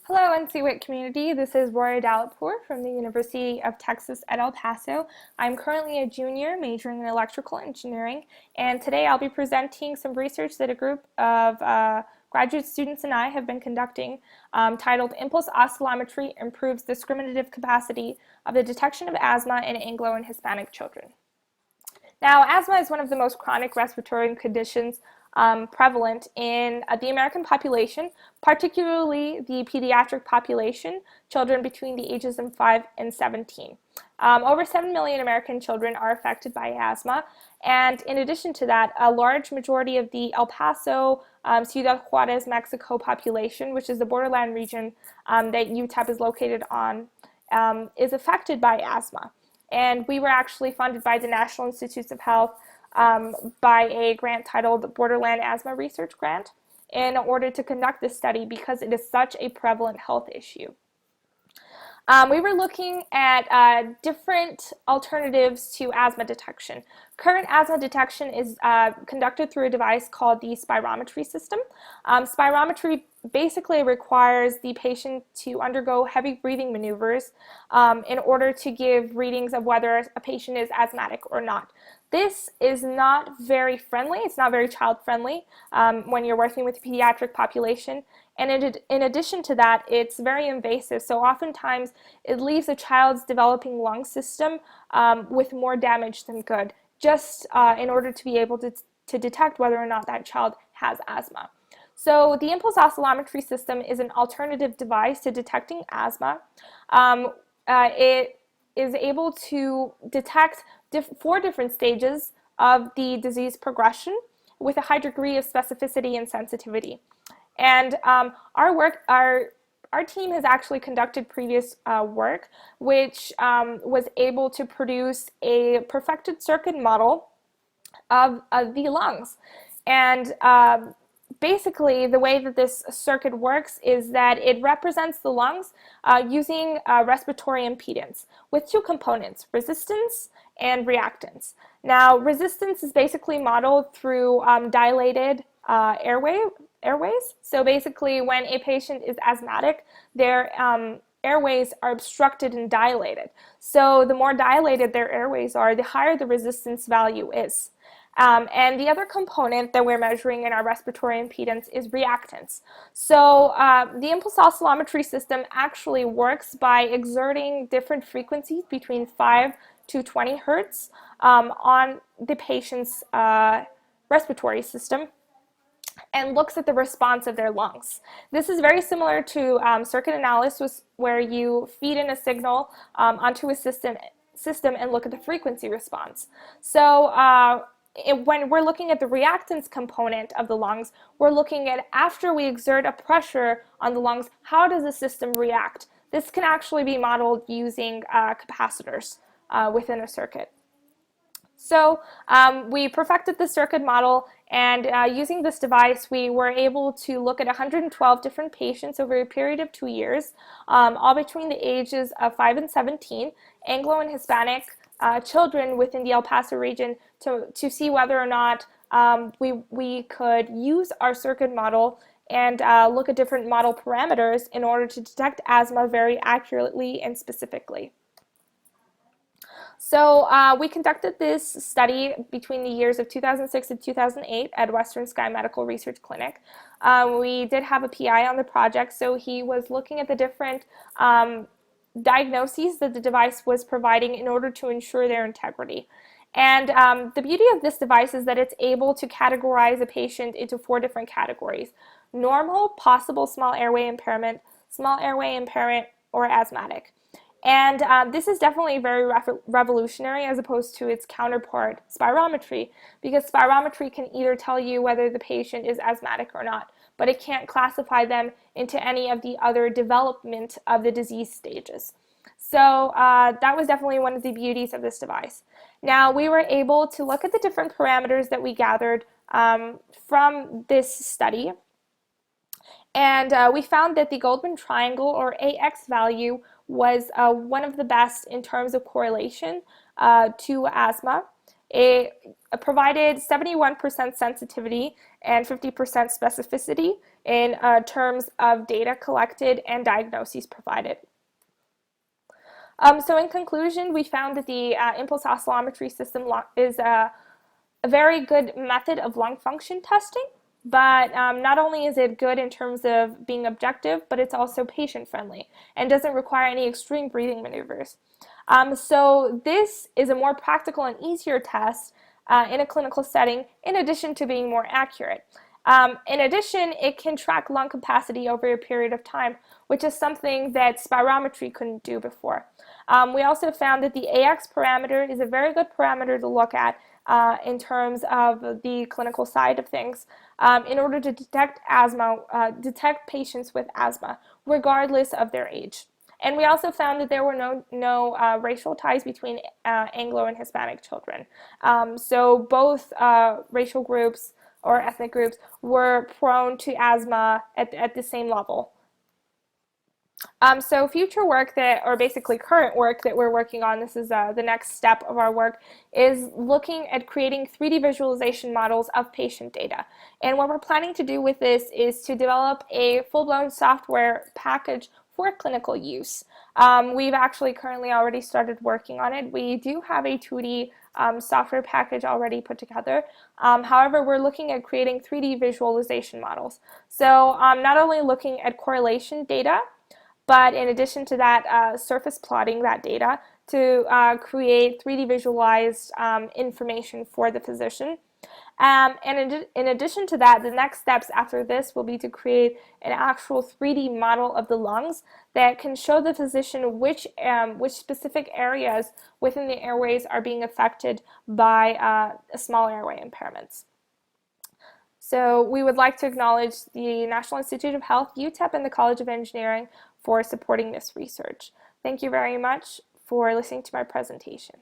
Hello, NCWIT community. This is Roya Edalatpour from the University of Texas at El Paso. I'm currently a junior majoring in electrical engineering, and today I'll be presenting some research that a group of graduate students and I have been conducting titled Impulse Oscillometry Improves Discriminative Capacity of the Detection of Asthma in Anglo and Hispanic Children. Now, asthma is one of the most chronic respiratory conditions prevalent in the American population, particularly the pediatric population, children between the ages of 5 and 17. Over 7 million American children are affected by asthma, and in addition to that, a large majority of the El Paso, Ciudad Juarez, Mexico population, which is the borderland region that UTEP is located on, is affected by asthma. And we were actually funded by the National Institutes of Health by a grant titled Borderland Asthma Research Grant in order to conduct this study because it is such a prevalent health issue. We were looking at different alternatives to asthma detection. Current asthma detection is conducted through a device called the spirometry system. Spirometry basically requires the patient to undergo heavy breathing maneuvers in order to give readings of whether a patient is asthmatic or not. This is not very friendly. It's not very child-friendly when you're working with the pediatric population. And in addition to that, it's very invasive. So oftentimes, it leaves a child's developing lung system with more damage than good, just in order to be able to detect whether or not that child has asthma. So the impulse oscillometry system is an alternative device to detecting asthma. It is able to detect 4 different stages of the disease progression with a high degree of specificity and sensitivity. And our team has actually conducted previous work which was able to produce a perfected circuit model of the lungs. And basically, the way that this circuit works is that it represents the lungs using respiratory impedance with 2 components, resistance and reactance. Now, resistance is basically modeled through dilated airways. So basically, when a patient is asthmatic, their airways are obstructed and dilated. So the more dilated their airways are, the higher the resistance value is. And the other component that we're measuring in our respiratory impedance is reactance. So the impulse oscillometry system actually works by exerting different frequencies between 5 to 20 hertz on the patient's respiratory system and looks at the response of their lungs. This is very similar to circuit analysis, where you feed in a signal onto a system and look at the frequency response. So when we're looking at the reactance component of the lungs, we're looking at, after we exert a pressure on the lungs, how does the system react? This can actually be modeled using capacitors within a circuit. So we perfected the circuit model, and using this device, we were able to look at 112 different patients over a period of 2 years, all between the ages of 5 and 17, Anglo and Hispanic children within the El Paso region, to see whether or not we could use our circuit model and look at different model parameters in order to detect asthma very accurately and specifically. So we conducted this study between the years of 2006 and 2008 at Western Sky Medical Research Clinic. We did have a PI on the project, so he was looking at the different diagnoses that the device was providing in order to ensure their integrity. And the beauty of this device is that it's able to categorize a patient into 4 different categories: normal, possible small airway impairment, or asthmatic. And this is definitely very revolutionary as opposed to its counterpart, spirometry, because spirometry can either tell you whether the patient is asthmatic or not, but it can't classify them into any of the other development of the disease stages. So that was definitely one of the beauties of this device. Now, we were able to look at the different parameters that we gathered from this study, and we found that the Goldman triangle, or AX value, was one of the best in terms of correlation to asthma. It provided 71% sensitivity and 50% specificity in terms of data collected and diagnoses provided. So in conclusion, we found that the impulse oscillometry system is a very good method of lung function testing, but not only is it good in terms of being objective, but it's also patient-friendly and doesn't require any extreme breathing maneuvers. So this is a more practical and easier test in a clinical setting, in addition to being more accurate. In addition, it can track lung capacity over a period of time, which is something that spirometry couldn't do before. We also found that the AX parameter is a very good parameter to look at in terms of the clinical side of things in order to detect asthma, detect patients with asthma, regardless of their age. And we also found that there were no racial ties between Anglo and Hispanic children. So both racial groups or ethnic groups were prone to asthma at the same level. So future work or basically current work that we're working on, this is the next step of our work, is looking at creating 3D visualization models of patient data. And what we're planning to do with this is to develop a full-blown software package for clinical use. We've actually currently already started working on it. We do have a 2D software package already put together. However, we're looking at creating 3D visualization models. So not only looking at correlation data, but in addition to that, surface plotting that data to create 3D visualized information for the physician. And in addition to that, the next steps after this will be to create an actual 3D model of the lungs that can show the physician which specific areas within the airways are being affected by small airway impairments. So we would like to acknowledge the National Institute of Health, UTEP, and the College of Engineering for supporting this research. Thank you very much for listening to my presentation.